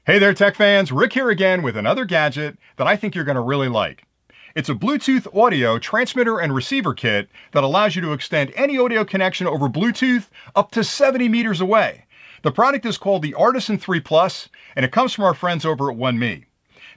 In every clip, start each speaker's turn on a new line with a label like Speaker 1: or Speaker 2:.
Speaker 1: Hey there, tech fans. Rick here again with another gadget that I think you're going to really like. It's a Bluetooth audio transmitter and receiver kit that allows you to extend any audio connection over Bluetooth up to 70 meters away. The product is called the Artisan 3 Plus, and it comes from our friends over at OneMe.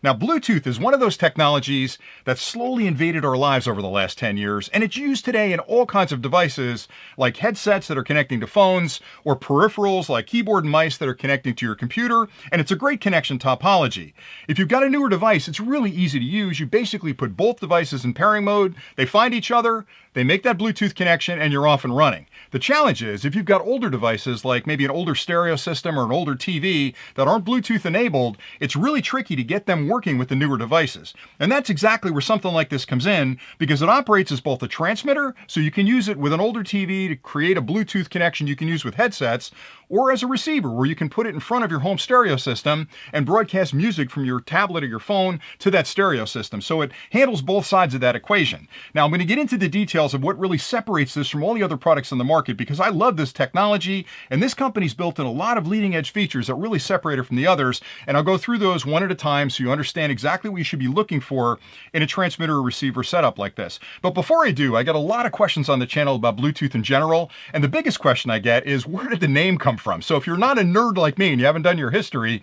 Speaker 1: Now, Bluetooth is one of those technologies that slowly invaded our lives over the last 10 years, and it's used today in all kinds of devices like headsets that are connecting to phones or peripherals like keyboard and mice that are connecting to your computer, and it's a great connection topology. If you've got a newer device, it's really easy to use. You basically put both devices in pairing mode, they find each other, they make that Bluetooth connection, and you're off and running. The challenge is if you've got older devices like maybe an older stereo system or an older TV that aren't Bluetooth enabled, it's really tricky to get them working with the newer devices. And that's exactly where something like this comes in, because it operates as both a transmitter, so you can use it with an older TV to create a Bluetooth connection you can use with headsets, or as a receiver where you can put it in front of your home stereo system and broadcast music from your tablet or your phone to that stereo system. So it handles both sides of that equation. Now I'm going to get into the details of what really separates this from all the other products on the market, because I love this technology, and this company's built in a lot of leading edge features that really separate it from the others, and I'll go through those one at a time so you understand exactly what you should be looking for in a transmitter or receiver setup like this. But before I do, I get a lot of questions on the channel about Bluetooth in general, and the biggest question I get is, where did the name come from? So if you're not a nerd like me and you haven't done your history,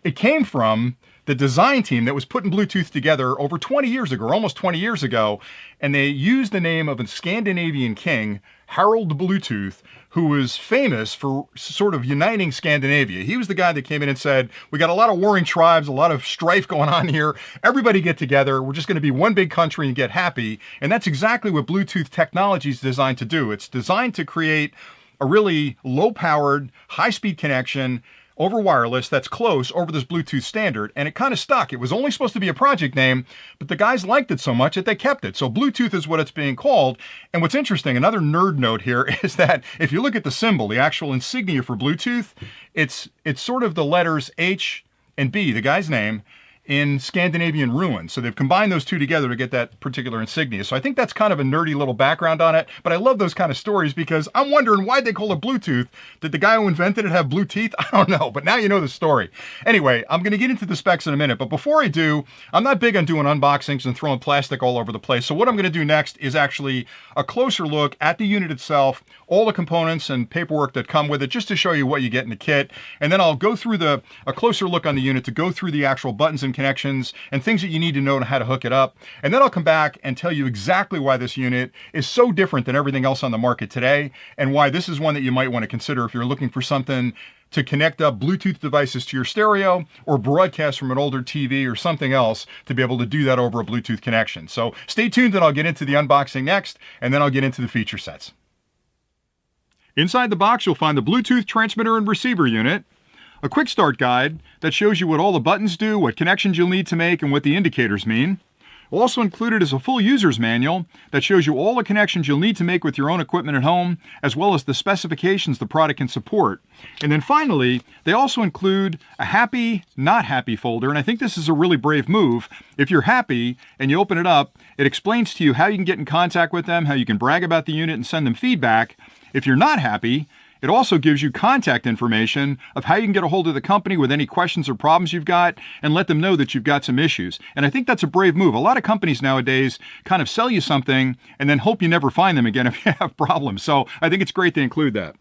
Speaker 1: it came from the design team that was putting Bluetooth together over 20 years ago, or almost 20 years ago, and they used the name of a Scandinavian king, Harald Bluetooth, who was famous for sort of uniting Scandinavia. He was the guy that came in and said, we got a lot of warring tribes, a lot of strife going on here. Everybody get together. We're just going to be one big country and get happy. And that's exactly what Bluetooth technology is designed to do. It's designed to create a really low-powered, high-speed connection over wireless that's close over this Bluetooth standard, and it kind of stuck. It was only supposed to be a project name, but the guys liked it so much that they kept it. So Bluetooth is what it's being called. And what's interesting, another nerd note here, is that if you look at the symbol, the actual insignia for Bluetooth, it's sort of the letters H and B, the guy's name, in Scandinavian ruins. So they've combined those two together to get that particular insignia. So I think that's kind of a nerdy little background on it, but I love those kind of stories because I'm wondering why they call it Bluetooth. Did the guy who invented it have blue teeth? I don't know, but now you know the story. Anyway, I'm going to get into the specs in a minute, but before I do, I'm not big on doing unboxings and throwing plastic all over the place. So what I'm going to do next is actually a closer look at the unit itself, all the components and paperwork that come with it, just to show you what you get in the kit. And then I'll go through a closer look on the unit to go through the actual buttons and connections and things that you need to know how to hook it up. And then I'll come back and tell you exactly why this unit is so different than everything else on the market today, and why this is one that you might want to consider if you're looking for something to connect up Bluetooth devices to your stereo or broadcast from an older TV or something else to be able to do that over a Bluetooth connection. So stay tuned and I'll get into the unboxing next, and then I'll get into the feature sets. Inside the box, you'll find the Bluetooth transmitter and receiver unit, a quick start guide that shows you what all the buttons do, what connections you'll need to make, and what the indicators mean. Also included is a full user's manual that shows you all the connections you'll need to make with your own equipment at home, as well as the specifications the product can support. And then finally, they also include a happy, not happy folder, and I think this is a really brave move. If you're happy and you open it up, it explains to you how you can get in contact with them, how you can brag about the unit and send them feedback. If you're not happy, it also gives you contact information of how you can get a hold of the company with any questions or problems you've got and let them know that you've got some issues. And I think that's a brave move. A lot of companies nowadays kind of sell you something and then hope you never find them again if you have problems. So I think it's great they include that.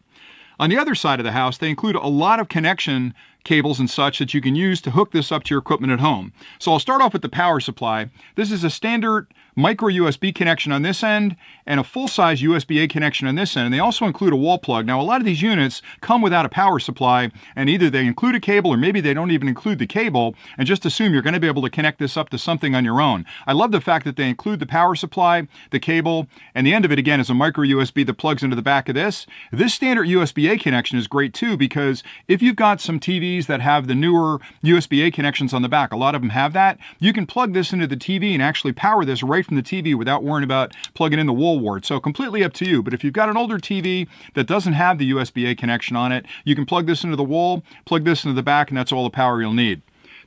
Speaker 1: On the other side of the house, they include a lot of connection cables and such that you can use to hook this up to your equipment at home. So I'll start off with the power supply. This is a standard micro USB connection on this end and a full-size USB-A connection on this end. And they also include a wall plug. Now, a lot of these units come without a power supply, and either they include a cable or maybe they don't even include the cable and just assume you're going to be able to connect this up to something on your own. I love the fact that they include the power supply, the cable, and the end of it again is a micro USB that plugs into the back of this. This standard USB-A connection is great too, because if you've got some TVs that have the newer USB-A connections on the back, a lot of them have that, you can plug this into the TV and actually power this right from the TV without worrying about plugging in the wall wart. So completely up to you. But if you've got an older TV that doesn't have the USB-A connection on it, you can plug this into the wall, plug this into the back, and that's all the power you'll need.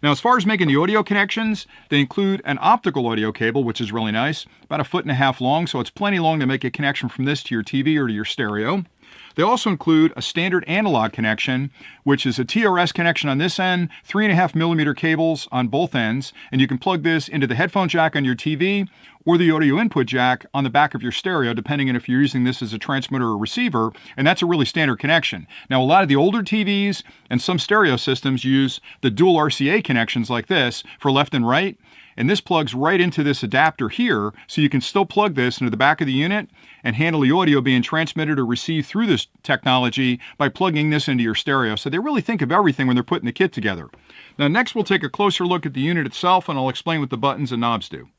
Speaker 1: Now, as far as making the audio connections, they include an optical audio cable, which is really nice, about 1.5 feet long, so it's plenty long to make a connection from this to your TV or to your stereo. They also include a standard analog connection, which is a TRS connection on this end, 3.5mm cables on both ends, and you can plug this into the headphone jack on your TV or the audio input jack on the back of your stereo, depending on if you're using this as a transmitter or receiver, and that's a really standard connection. Now, a lot of the older TVs and some stereo systems use the dual RCA connections like this for left and right, and this plugs right into this adapter here, so you can still plug this into the back of the unit and handle the audio being transmitted or received through this technology by plugging this into your stereo. So they really think of everything when they're putting the kit together. Now next we'll take a closer look at the unit itself, and I'll explain what the buttons and knobs do.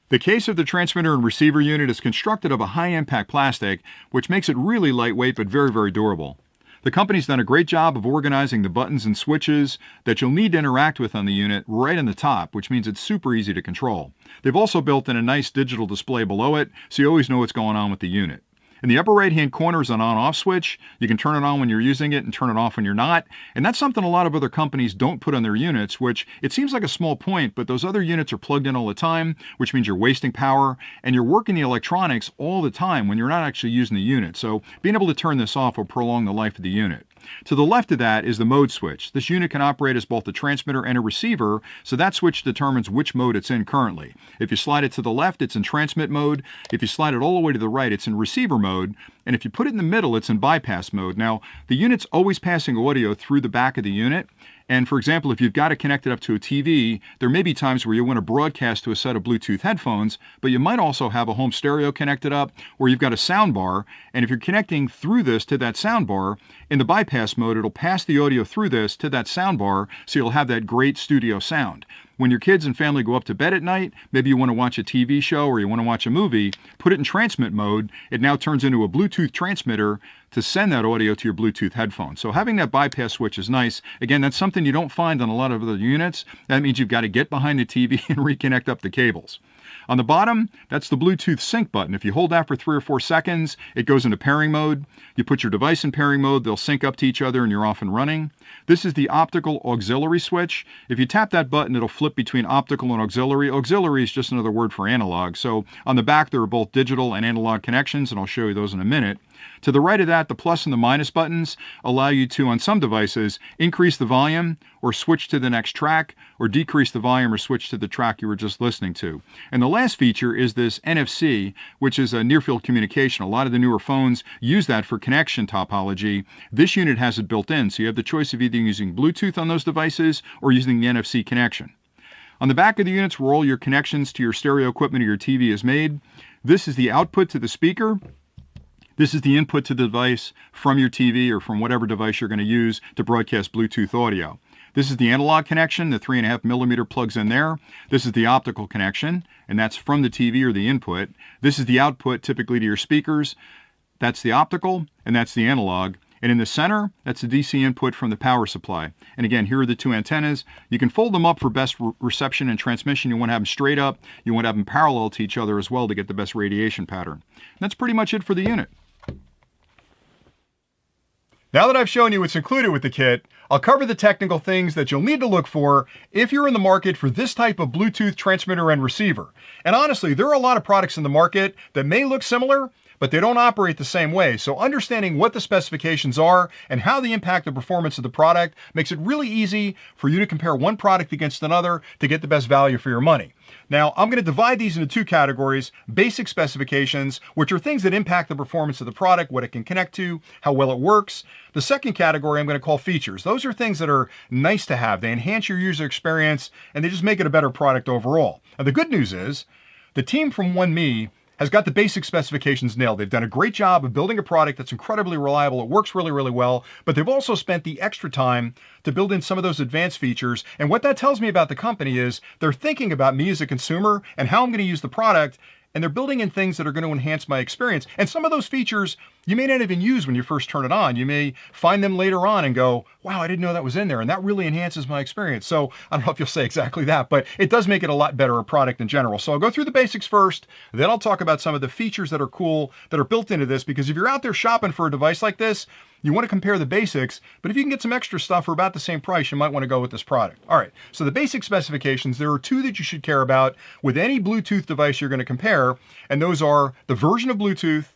Speaker 1: The case of the transmitter and receiver unit is constructed of a high-impact plastic, which makes it really lightweight but very, very durable. The company's done a great job of organizing the buttons and switches that you'll need to interact with on the unit right on the top, which means it's super easy to control. They've also built in a nice digital display below it, so you always know what's going on with the unit. In the upper right-hand corner is an on-off switch. You can turn it on when you're using it and turn it off when you're not. And that's something a lot of other companies don't put on their units, which it seems like a small point, but those other units are plugged in all the time, which means you're wasting power, and you're working the electronics all the time when you're not actually using the unit. So being able to turn this off will prolong the life of the unit. To the left of that is the mode switch. This unit can operate as both a transmitter and a receiver, so that switch determines which mode it's in currently. If you slide it to the left, it's in transmit mode. If you slide it all the way to the right, it's in receiver mode. And if you put it in the middle, it's in bypass mode. Now, the unit's always passing audio through the back of the unit. And for example, if you've got it connected up to a TV, there may be times where you want to broadcast to a set of Bluetooth headphones, but you might also have a home stereo connected up, or you've got a sound bar. And if you're connecting through this to that sound bar, in the bypass mode, it'll pass the audio through this to that sound bar, so you'll have that great studio sound. When your kids and family go up to bed at night, maybe you want to watch a TV show or you want to watch a movie, put it in transmit mode. It now turns into a Bluetooth transmitter to send that audio to your Bluetooth headphone. So having that bypass switch is nice. Again, that's something you don't find on a lot of other units. That means you've got to get behind the TV and reconnect up the cables. On the bottom, that's the Bluetooth sync button. If you hold that for 3 or 4 seconds, it goes into pairing mode. You put your device in pairing mode, they'll sync up to each other and you're off and running. This is the optical auxiliary switch. If you tap that button, it'll flip between optical and auxiliary. Auxiliary is just another word for analog. So on the back, there are both digital and analog connections, and I'll show you those in a minute. To the right of that, the plus and the minus buttons allow you to, on some devices, increase the volume or switch to the next track, or decrease the volume or switch to the track you were just listening to. And the last feature is this NFC, which is a near-field communication. A lot of the newer phones use that for connection topology. This unit has it built in, so you have the choice of either using Bluetooth on those devices or using the NFC connection. On the back of the units, where all your connections to your stereo equipment or your TV is made, this is the output to the speaker. This is the input to the device from your TV or from whatever device you're going to use to broadcast Bluetooth audio. This is the analog connection, the 3.5mm plugs in there. This is the optical connection, and that's from the TV or the input. This is the output typically to your speakers. That's the optical, and that's the analog. And in the center, that's the DC input from the power supply. And again, here are the 2 antennas. You can fold them up for best reception and transmission. You want to have them straight up. You want to have them parallel to each other as well to get the best radiation pattern. And that's pretty much it for the unit. Now that I've shown you what's included with the kit, I'll cover the technical things that you'll need to look for if you're in the market for this type of Bluetooth transmitter and receiver. And honestly, there are a lot of products in the market that may look similar, but they don't operate the same way. So understanding what the specifications are and how they impact the performance of the product makes it really easy for you to compare one product against another to get the best value for your money. Now, I'm going to divide these into 2 categories: basic specifications, which are things that impact the performance of the product, what it can connect to, how well it works. The second category I'm going to call features. Those are things that are nice to have. They enhance your user experience, and they just make it a better product overall. Now, the good news is the team from 1Me has got the basic specifications nailed. They've done a great job of building a product that's incredibly reliable. It works really, really well, but they've also spent the extra time to build in some of those advanced features. And what that tells me about the company is they're thinking about me as a consumer and how I'm going to use the product, and they're building in things that are going to enhance my experience. And some of those features you may not even use when you first turn it on. You may find them later on and go, wow, I didn't know that was in there. And that really enhances my experience. So I don't know if you'll say exactly that, but it does make it a lot better a product in general. So I'll go through the basics first, then I'll talk about some of the features that are cool that are built into this, because if you're out there shopping for a device like this, you want to compare the basics, but if you can get some extra stuff for about the same price, you might want to go with this product. All right, so the basic specifications, there are two that you should care about with any Bluetooth device you're going to compare, and those are the version of Bluetooth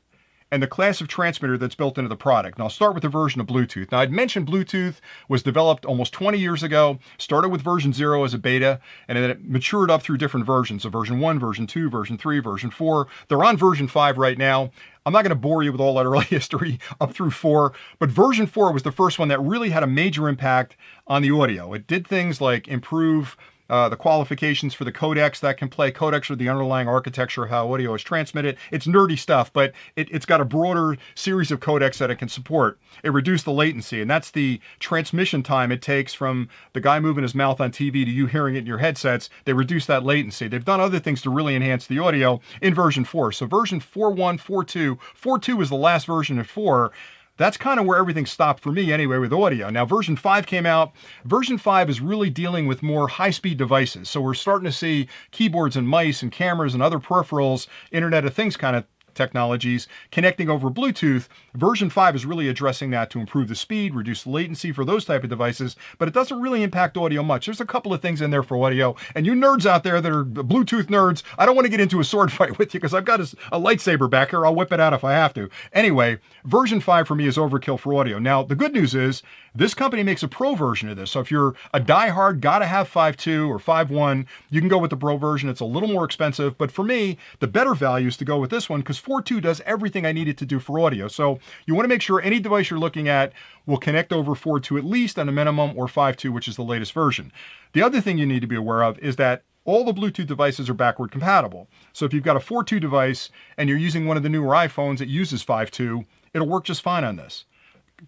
Speaker 1: and the class of transmitter that's built into the product. And I'll start with the version of Bluetooth. Now, I'd mentioned Bluetooth was developed almost 20 years ago, started with version 0 as a beta, and then it matured up through different versions. So version 1, version 2, version 3, version 4. They're on version 5 right now. I'm not going to bore you with all that early history up through 4, but version 4 was the first one that really had a major impact on the audio. It did things like improve the qualifications for the codecs that can play. Codecs are the underlying architecture of how audio is transmitted. It's nerdy stuff, but it's got a broader series of codecs that it can support. It reduced the latency, and that's the transmission time it takes from the guy moving his mouth on TV to you hearing it in your headsets. They reduce that latency. They've done other things to really enhance the audio in version 4. So version 4.1, 4.2, 4.2 was the last version of 4. That's kind of where everything stopped for me anyway with audio. Now version 5 came out. Version 5 is really dealing with more high-speed devices. So we're starting to see keyboards and mice and cameras and other peripherals, Internet of Things kind of technologies connecting over Bluetooth. Version 5 is really addressing that to improve the speed, reduce the latency for those type of devices, but it doesn't really impact audio much. There's a couple of things in there for audio, and you nerds out there that are Bluetooth nerds, I don't want to get into a sword fight with you because I've got a lightsaber back here. I'll whip it out if I have to. Anyway, version 5 for me is overkill for audio. Now, the good news is this company makes a Pro version of this. So if you're a diehard, gotta have 5.2 or 5.1, you can go with the Pro version. It's a little more expensive, but for me, the better value is to go with this one because 4.2 does everything I need it to do for audio. So you want to make sure any device you're looking at will connect over 4.2 at least on a minimum, or 5.2, which is the latest version. The other thing you need to be aware of is that all the Bluetooth devices are backward compatible. So if you've got a 4.2 device and you're using one of the newer iPhones that uses 5.2, it'll work just fine on this.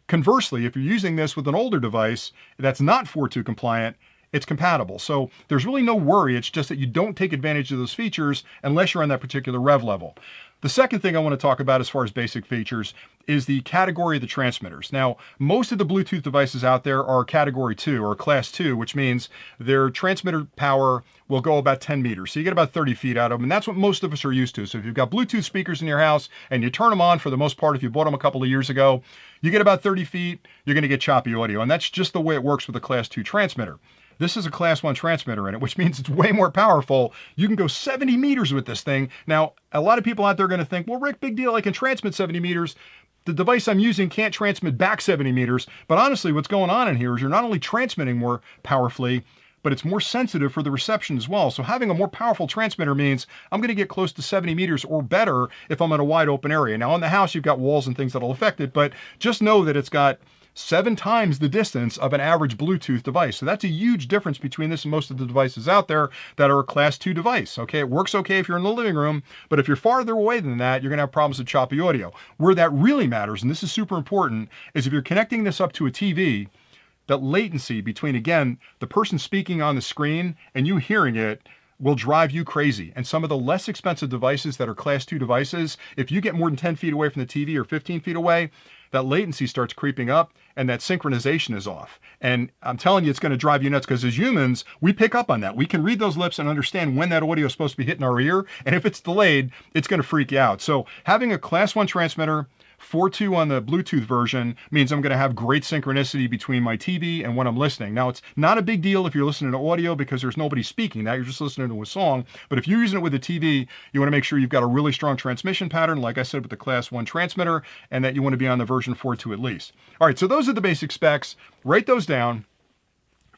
Speaker 1: Conversely, if you're using this with an older device that's not 4.2 compliant, it's compatible. So there's really no worry. It's just that you don't take advantage of those features unless you're on that particular rev level. The second thing I want to talk about as far as basic features is the category of the transmitters. Now, most of the Bluetooth devices out there are category 2 or class 2, which means their transmitter power will go about 10 meters. So you get about 30 feet out of them, and that's what most of us are used to. So if you've got Bluetooth speakers in your house and you turn them on, for the most part, if you bought them a couple of years ago, you get about 30 feet, you're going to get choppy audio, and that's just the way it works with a class 2 transmitter. This is a class 1 transmitter in it, which means it's way more powerful. You can go 70 meters with this thing. Now, a lot of people out there are going to think, well, Rick, big deal, I can transmit 70 meters. The device I'm using can't transmit back 70 meters. But honestly, what's going on in here is you're not only transmitting more powerfully, but it's more sensitive for the reception as well. So having a more powerful transmitter means I'm going to get close to 70 meters or better if I'm in a wide open area. Now, in the house, you've got walls and things that'll affect it, but just know that it's got 7 times the distance of an average Bluetooth device. So that's a huge difference between this and most of the devices out there that are a class 2 device. Okay, it works okay if you're in the living room, but if you're farther away than that, you're gonna have problems with choppy audio. Where that really matters, and this is super important, is if you're connecting this up to a TV, that latency latency between, the person speaking on the screen and you hearing it will drive you crazy. And some of the less expensive devices that are class 2 devices, if you get more than 10 feet away from the TV or 15 feet away, that latency starts creeping up and that synchronization is off. And I'm telling you, it's going to drive you nuts because as humans, we pick up on that. We can read those lips and understand when that audio is supposed to be hitting our ear. And if it's delayed, it's going to freak you out. So having a class 1 transmitter, 4.2 on the Bluetooth version means I'm going to have great synchronicity between my TV and when I'm listening. Now, it's not a big deal if you're listening to audio because there's nobody speaking. Now you're just listening to a song. But if you're using it with a TV, you want to make sure you've got a really strong transmission pattern, like I said, with the class 1 transmitter, and that you want to be on the version 4.2 at least. All right, so those are the basic specs. Write those down.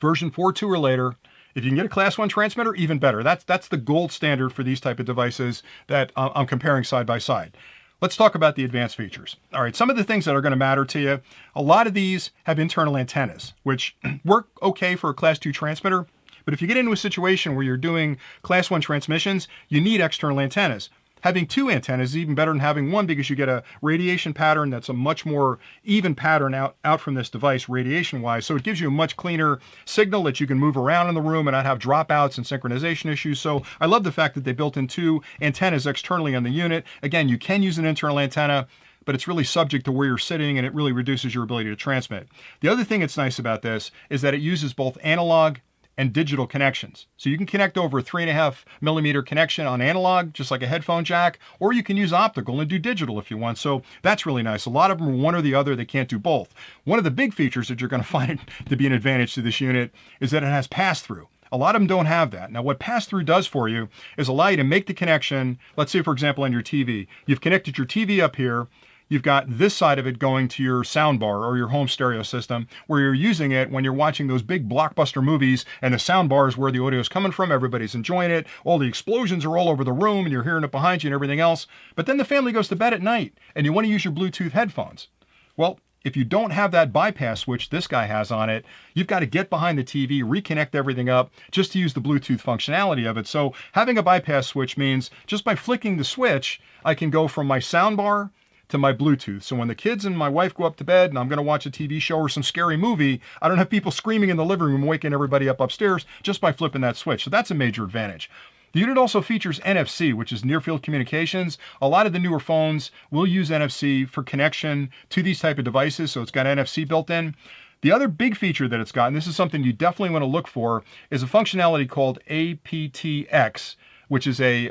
Speaker 1: Version 4.2 or later. If you can get a class 1 transmitter, even better. That's the gold standard for these type of devices that I'm comparing side by side. Let's talk about the advanced features. All right, some of the things that are going to matter to you. A lot of these have internal antennas, which work okay for a class 2 transmitter. But if you get into a situation where you're doing class 1 transmissions, you need external antennas. Having 2 antennas is even better than having 1 because you get a radiation pattern that's a much more even pattern out from this device radiation-wise. So it gives you a much cleaner signal that you can move around in the room and not have dropouts and synchronization issues. So I love the fact that they built in 2 antennas externally on the unit. Again, you can use an internal antenna, but it's really subject to where you're sitting and it really reduces your ability to transmit. The other thing that's nice about this is that it uses both analog and digital connections. So you can connect over a 3.5mm connection on analog, just like a headphone jack, or you can use optical and do digital if you want. So that's really nice. A lot of them are one or the other. They can't do both. One of the big features that you're going to find to be an advantage to this unit is that it has pass-through. A lot of them don't have that. Now what pass-through does for you is allow you to make the connection. Let's say, for example, on your TV. You've connected your TV up here. You've got this side of it going to your soundbar or your home stereo system where you're using it when you're watching those big blockbuster movies and the soundbar is where the audio is coming from. Everybody's enjoying it. All the explosions are all over the room and you're hearing it behind you and everything else. But then the family goes to bed at night and you want to use your Bluetooth headphones. Well, if you don't have that bypass switch this guy has on it, you've got to get behind the TV, reconnect everything up just to use the Bluetooth functionality of it. So having a bypass switch means just by flicking the switch, I can go from my soundbar to my Bluetooth. So when the kids and my wife go up to bed and I'm going to watch a TV show or some scary movie, I don't have people screaming in the living room, waking everybody up upstairs just by flipping that switch. So that's a major advantage. The unit also features NFC, which is near field communications. A lot of the newer phones will use NFC for connection to these type of devices. So it's got NFC built in. The other big feature that it's got, and this is something you definitely want to look for, is a functionality called aptX, which is a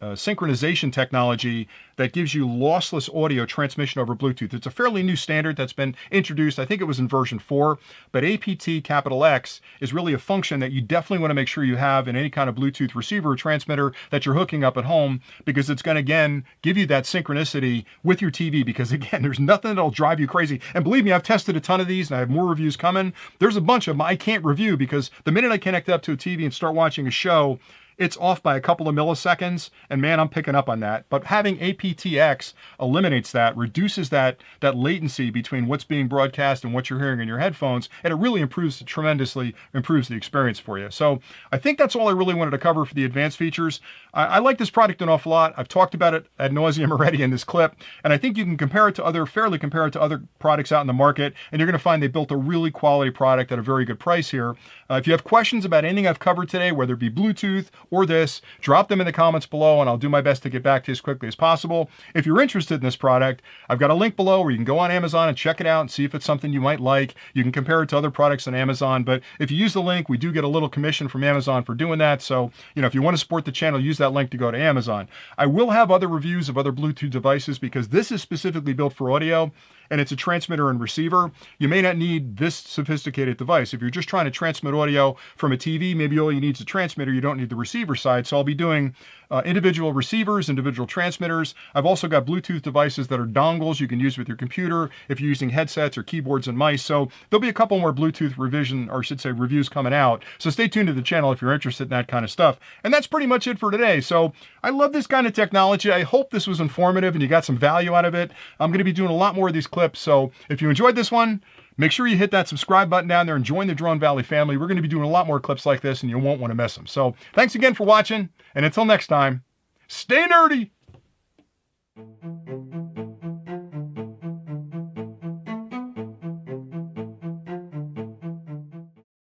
Speaker 1: synchronization technology that gives you lossless audio transmission over Bluetooth. It's a fairly new standard that's been introduced. I think it was in version 4, but aptX is really a function that you definitely want to make sure you have in any kind of Bluetooth receiver or transmitter that you're hooking up at home, because it's going to, again, give you that synchronicity with your TV, because again, there's nothing that'll drive you crazy. And believe me, I've tested a ton of these and I have more reviews coming. There's a bunch of them I can't review because the minute I connect up to a TV and start watching a show, it's off by a couple of milliseconds, and man, I'm picking up on that. But having aptX eliminates that, reduces that latency between what's being broadcast and what you're hearing in your headphones, and it really tremendously improves the experience for you. So I think that's all I really wanted to cover for the advanced features. I like this product an awful lot. I've talked about it ad nauseum already in this clip, and I think you can fairly compare it to other products out in the market, and you're going to find they built a really quality product at a very good price here. If you have questions about anything I've covered today, whether it be Bluetooth or this, drop them in the comments below and I'll do my best to get back to you as quickly as possible. If you're interested in this product, I've got a link below where you can go on Amazon and check it out and see if it's something you might like. You can compare it to other products on Amazon, but if you use the link, we do get a little commission from Amazon for doing that. So, if you want to support the channel, use that link to go to Amazon. I will have other reviews of other Bluetooth devices because this is specifically built for audio, and it's a transmitter and receiver. You may not need this sophisticated device. If you're just trying to transmit audio from a TV, maybe all you need is a transmitter. You don't need the receiver side. So I'll be doing individual receivers, individual transmitters. I've also got Bluetooth devices that are dongles you can use with your computer if you're using headsets or keyboards and mice. So there'll be a couple more Bluetooth reviews coming out. So stay tuned to the channel if you're interested in that kind of stuff. And that's pretty much it for today. So I love this kind of technology. I hope this was informative and you got some value out of it. I'm going to be doing a lot more of these clips. So if you enjoyed this one, make sure you hit that subscribe button down there and join the Drone Valley family. We're going to be doing a lot more clips like this and you won't want to miss them. So thanks again for watching. And until next time, stay nerdy.